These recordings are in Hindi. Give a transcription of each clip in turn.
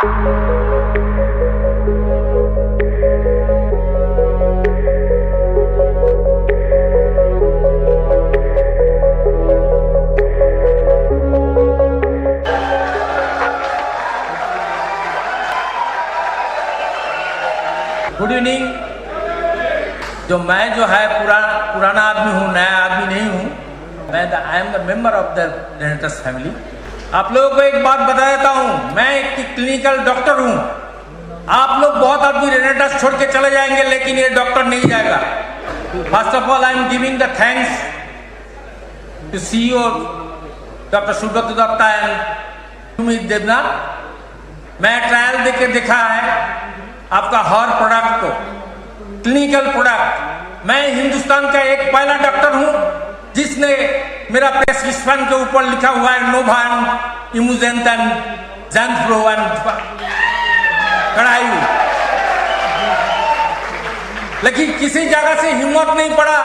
Good evening. जो मैं जो है पुराना आदमी हूँ, नया आदमी नहीं हूँ। I am the member of the रेनेटस family. आप लोगों को एक बात बता देता हूँ, मैं एक क्लिनिकल डॉक्टर हूँ। आप लोग बहुत आदमी रेनेटस छोड़ के चले जाएंगे, लेकिन ये डॉक्टर नहीं जाएगा। First of all I am giving the thanks to CEO doctor Subrata Datta and Sumit Debnath. मैं ट्रायल देके देखा है आपका हर प्रोडक्ट को, क्लिनिकल प्रोडक्ट। मैं हिंदुस्तान का एक पहला डॉक्टर हूं जिसने मेरा प्रेस्क्रिप्शन के ऊपर लिखा हुआ है नोवान, इमुजेंटन, ज़ैंथ्रो एंड कड़ायू। लेकिन किसी जगह से हिम्मत नहीं पड़ा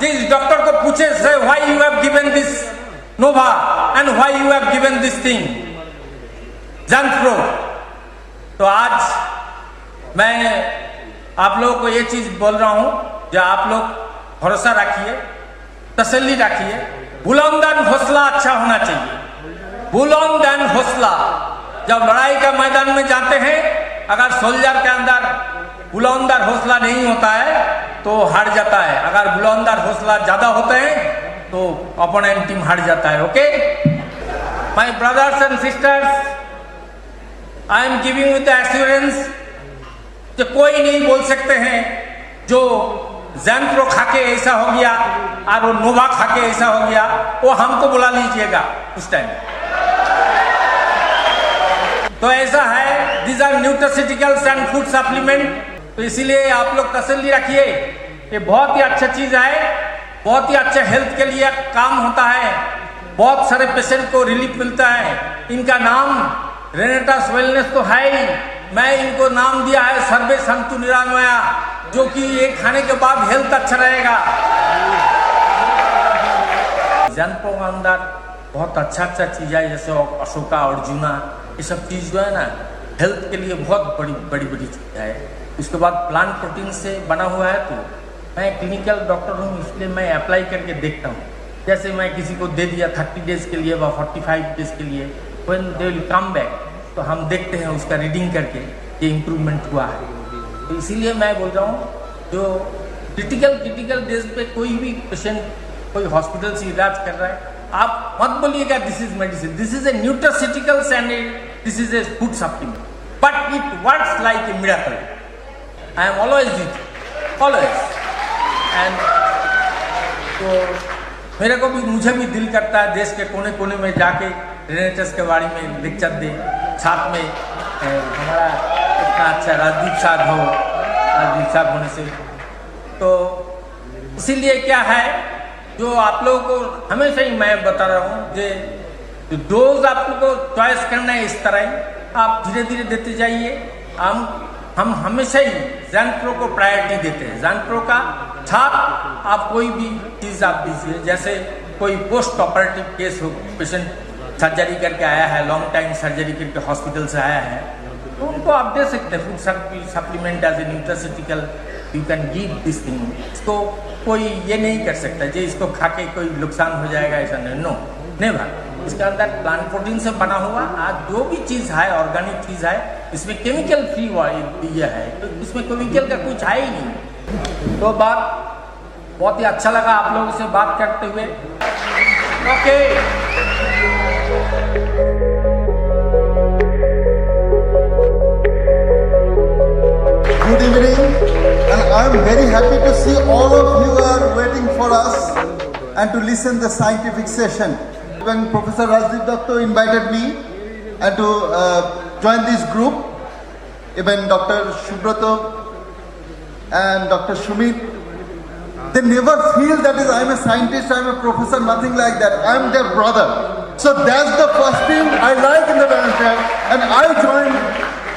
जिस डॉक्टर को पूछे से why you have given this Nova and why you have given this thing ज़ैंथ्रो। तो आज मैं आप लोगों को ये चीज बोल रहा हूं, जो आप लोग भरोसा रखिए, तसल्ली रखिए। बुलंदन हौसला अच्छा होना चाहिए, बुलंदन हौसला। जब लड़ाई का मैदान में जाते हैं, अगर सोल्जर के अंदर बुलंदर हौसला नहीं होता है तो हार जाता है। अगर बुलंदर हौसला ज्यादा होते हैं तो अपोनेंट टीम हार जाता है। Okay my brothers and sisters, I am giving with the assurance कि कोई नहीं बोल सकते हैं जो ज़ैंथ्रो खाके ऐसा हो गया और वो नोवा खाके ऐसा हो गया, वो हमको बुला लीजिएगा उस टाइम। तो ऐसा है, this are nutraceuticals and food supplement. तो इसीलिए आप लोग तसल्ली रखिए, ये बहुत ही अच्छा चीज है, बहुत ही अच्छा हेल्थ के लिए काम होता है, बहुत सारे पेशेंट को रिलीफ मिलता है। इनका नाम रेनेटस वेलनेस तो है ही, मैं इनको नाम दिया है सर्वे संतु निरामया, जो कि ये खाने के बाद हेल्थ अच्छा रहेगा। ज़ैंथ्रो के अंदर बहुत अच्छा चीज है, जैसे अशोका, अर्जुना, ये सब चीज जो है ना हेल्थ के लिए बहुत बड़ी चीज है। उसके बाद प्लांट प्रोटीन से बना हुआ है। तो मैं क्लिनिकल डॉक्टर हूँ, इसलिए मैं अप्लाई करके देखता हूँ। जैसे मैं किसी को दे दिया 30 डेज के लिए व 45 डेज के लिए, when they will come back, तो हम देखते हैं उसका रीडिंग करके ये इम्प्रूवमेंट हुआ है। तो इसीलिए मैं बोल रहा हूँ, जो क्रिटिकल डेज पे कोई भी पेशेंट कोई हॉस्पिटल से इलाज कर रहा है, आप मत बोलिएगा this is medicine, this is a nutraceuticals and this is a food supplement, but it works like a miracle. I am always it, always. And तो मेरे को भी, मुझे भी दिल करता है देश के कोने कोने में जाके रेनेटस के बारे में लेक्चर दे, साथ में हमारा इतना अच्छा राजदीप साहब हो, राजदीप साहब होने से। तो इसीलिए क्या है, जो आप लोगों को हमेशा ही मैं बता रहा हूँ, जो डोज आप लोगों को चॉइस करना है इस तरह ही, आप धीरे धीरे देते जाइए। हम हमेशा ही ज़ैंथ्रो को प्रायोरिटी देते हैं। ज़ैंथ्रो का साथ आप कोई भी चीज़ आप दीजिए, जैसे कोई पोस्ट ऑपरेटिव केस हो, पेशेंट सर्जरी करके आया है, लॉन्ग टाइम सर्जरी करके हॉस्पिटल से आया है, तो उनको आप दे सकते हैं food supplement as a nutraceutical, you can give this thing. इसको कोई ये नहीं कर सकता जी इसको खा के कोई नुकसान हो जाएगा, ऐसा नहीं, नो नेवर। इसके अंदर प्लांट प्रोटीन से बना हुआ आज जो भी चीज़ है, ऑर्गेनिक चीज़ है, इसमें केमिकल फ्री दिया है, तो इसमें केमिकल का कुछ है ही नहीं। तो बहुत ही अच्छा लगा आप लोगों से बात करते हुए। Okay Good evening, and I am very happy to see all of you are waiting for us and to listen the scientific session. When Professor Rajdip Datta invited me and to join this group, even Dr. Subrata and Dr. Shumit, they never feel that is I am a scientist, I am a professor, nothing like that. I am their brother. So that's the first thing I like in the Renetas, and I joined.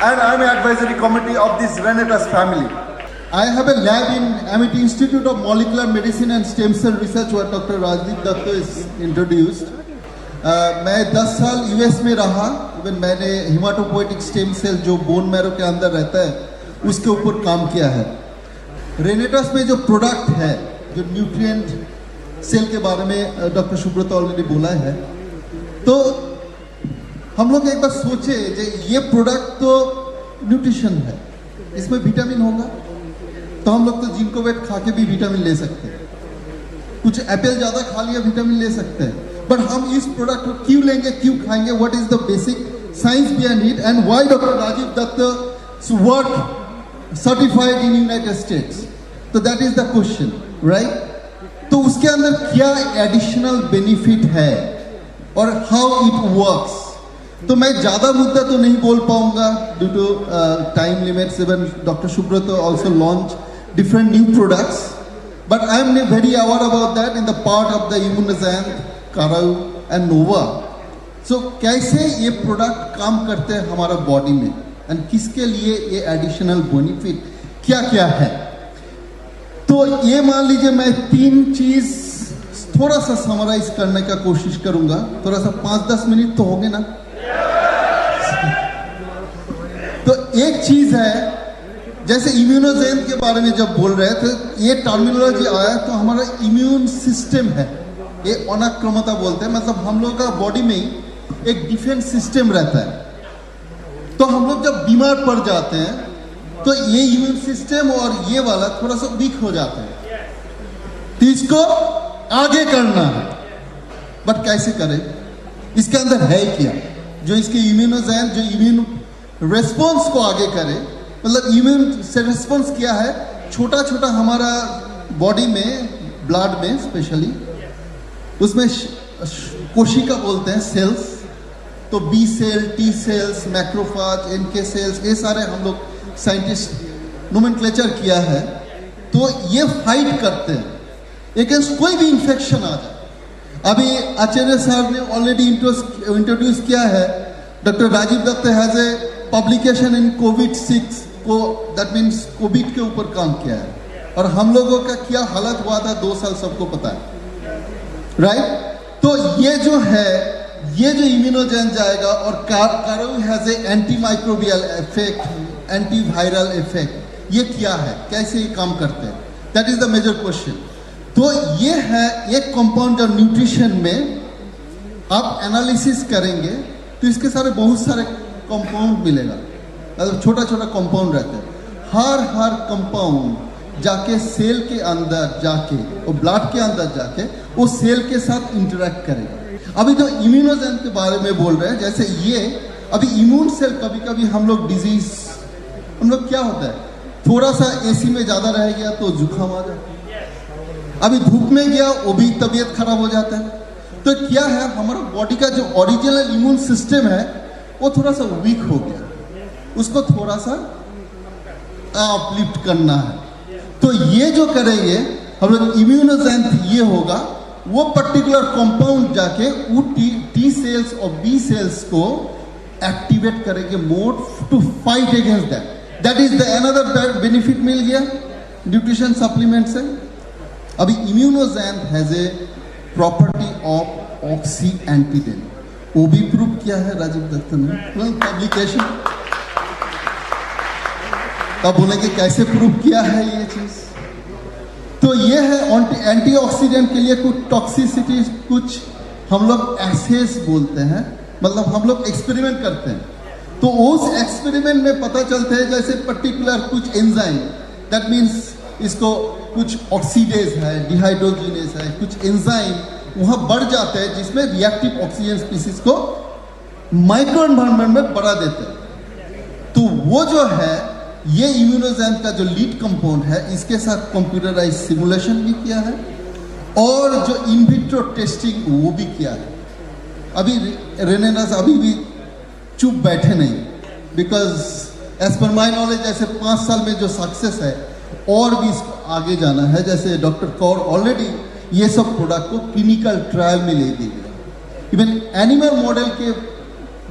And I am an advisory committee of this Renetas family. I have a lab in Amity Institute of Molecular Medicine and Stem Cell Research where Dr. Rajdip Datta is introduced. मैं 10 साल US में रहा, इवन मैंने हिमाटोपोएटिक स्टेम सेल जो बोन मैरो के अंदर रहता है उसके ऊपर काम किया है। रेनेटस में जो प्रोडक्ट है, जो न्यूट्रिएंट सेल के बारे में डॉक्टर सुब्रत ऑलरेडी बोला है, तो हम लोग एक बार सोचे कि ये प्रोडक्ट तो न्यूट्रिशन है, इसमें विटामिन होगा, तो हम लोग तो जिंको वेट खा के भी विटामिन ले सकते हैं, कुछ एप्पल ज़्यादा खा लिया विटामिन ले सकते हैं, बट हम इस प्रोडक्ट को क्यों लेंगे, क्यों खाएंगे? What is the basic science behind it and why doctor Rajiv Dutt work certified in United States? तो that is the question, right? तो उसके अंदर क्या एडिशनल बेनिफिट है और हाउ इट वर्क्स? तो मैं ज़्यादा मुद्दा तो नहीं बोल पाऊंगा due to time limits. Even doctor Subrata also launch different new products, but I am very aware about that in the part of the Immunozan, Karau and Nova. So कैसे ये प्रोडक्ट काम करते हैं हमारा बॉडी में एंड किसके लिए ये एडिशनल बेनिफिट क्या क्या है? तो ये मान लीजिए मैं 3 चीज थोड़ा सा समराइज करने का कोशिश करूंगा, थोड़ा सा 5-10 मिनट तो होंगे ना। तो एक चीज है, जैसे इम्यूनोजेन के बारे में जब बोल रहे थे, ये टर्मिनोलॉजी आया तो हमारा इम्यून सिस्टम है, ये अनाक्रमता बोलते हैं, मतलब हम लोग का बॉडी में एक डिफेंस सिस्टम रहता है। तो हम लोग जब बीमार पड़ जाते हैं तो ये इम्यून सिस्टम और ये वाला थोड़ा सा वीक हो जाता है, तो इसको आगे करना है, बट कैसे करें? इसके अंदर है क्या जो इसके इम्यूनोजेन जो इम्यून रेस्पॉन्स को आगे करे? मतलब इम्यून से रेस्पॉन्स क्या है? छोटा छोटा हमारा बॉडी में, ब्लड में स्पेशली, उसमें कोशिका बोलते हैं सेल्स, तो B cell, T cells, macrophages, NK cells, ये सारे हम लोग साइंटिस्ट नोमेनक्लेचर किया है। तो ये फाइट करते हैं अगेंस्ट कोई भी इंफेक्शन आ जाए। अभी आचार्य सर ने ऑलरेडी इंट्रोड्यूस किया है, doctor Rajiv Dutt has a publication in कोविड-6 को, दैट मीन्स कोविड के ऊपर काम किया है, और हम लोगों का क्या हालत हुआ था 2 साल सबको पता है, राइट? तो ये जो है, ये जो इम्यूनोजेन जाएगा और कारो has a anti microbial effect, anti viral effect, ये क्या है, कैसे ये काम करते हैं? That is the major question. तो ये है एक कंपाउंड जो न्यूट्रिशन में आप एनालिसिस करेंगे तो इसके सारे बहुत सारे कंपाउंड मिलेगा, मतलब छोटा छोटा कंपाउंड रहता है। हर कंपाउंड जाके सेल के अंदर जाके और ब्लड के अंदर जाके वो सेल के साथ इंटरेक्ट करेगा। अभी जो इम्यूनोजेन के बारे में बोल रहे हैं, जैसे ये अभी इम्यून सेल, कभी कभी हम लोग डिजीज, हम लोग क्या होता है, थोड़ा सा एसी में ज्यादा रह गया तो जुकाम आ जाता है, अभी धूप में गया वो भी तबीयत खराब हो जाता है। तो क्या है, हमारा बॉडी का जो ओरिजिनल इम्यून सिस्टम है वो थोड़ा सा वीक हो गया, उसको थोड़ा सा अपलिफ्ट करना है। तो ये जो करेंगे हम लोग इम्यूनोजेन, ये होगा वो पर्टिकुलर कंपाउंड जाके वो टी सेल्स और बी सेल्स को एक्टिवेट करेंगे mode to fight against that. That is the another benefit मिल गया न्यूट्रिशन सप्लीमेंट से। अभी immunogen has a property of ऑक्सी एंटीडेन, वो भी प्रूव किया है राजीव दत्त ने, पब्लिकेशन। तब बोलेंगे कैसे प्रूव किया है ये चीज? तो ये है एंटीऑक्सीडेंट के लिए कुछ टॉक्सिसिटी, कुछ हम लोग एसेस बोलते हैं, मतलब हम लोग एक्सपेरिमेंट करते हैं। तो उस एक्सपेरिमेंट में पता चलता है जैसे पर्टिकुलर कुछ एंजाइम, दैट मीन्स इसको कुछ ऑक्सीडेज है, डिहाइड्रोजिनेज है, कुछ एंजाइम वहाँ बढ़ जाते हैं जिसमें रिएक्टिव ऑक्सीजन स्पीसीज को माइक्रो एनवायरनमेंट में बढ़ा देते हैं। तो वो जो है ये इम्यूनोजेन का जो लीड कंपाउंड है, इसके साथ कंप्यूटराइज सिमुलेशन भी किया है और जो इन विट्रो टेस्टिंग वो भी किया है। अभी रेनेनस अभी भी चुप बैठे नहीं, because as per my knowledge ऐसे 5 साल में जो सक्सेस है और भी इसको आगे जाना है। जैसे डॉक्टर कौर ऑलरेडी ये सब प्रोडक्ट को क्लिनिकल ट्रायल में ले दी गई, इवन एनिमल मॉडल के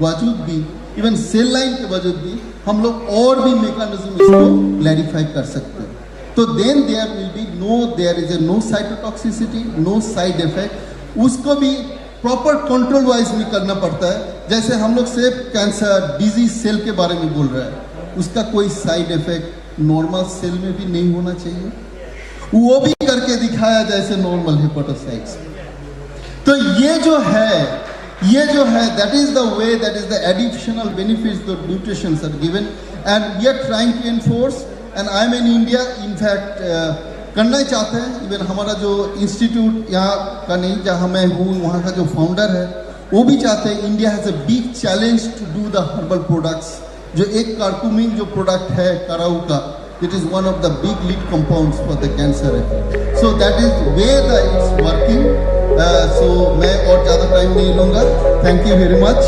बावजूद भी, इवन सेल लाइन के बावजूद भी हम लोग और भी मैकेनिज्म इसको क्लैरिफाई कर सकते हैं। तो then there will be there is a no cytotoxicity, no side effect. उसको भी प्रॉपर कंट्रोल वाइज में करना पड़ता है जैसे हम लोग सिर्फ कैंसर डिजीज सेल के बारे में बोल रहे हैं, उसका कोई साइड इफेक्ट नॉर्मल सेल में भी नहीं होना चाहिए, वो भी करके दिखाया जैसे नॉर्मल हेपेटोसाइट्स। तो ये जो है that is the way, that is the additional benefits that nutritions are given and we are trying to enforce and I am in India. In fact करना ही चाहते हैं, इवन हमारा जो इंस्टीट्यूट यहाँ का नहीं जहाँ मैं हूँ, वहाँ का जो फाउंडर है वो भी चाहते हैं India has a big challenge to do the herbal products. जो एक कार्कुमिन जो प्रोडक्ट है कराऊ का, it is one of the big lead compounds for the cancer है। So that is way the it's working. सो मैं और ज़्यादा टाइम नहीं लूँगा। Thank you very much.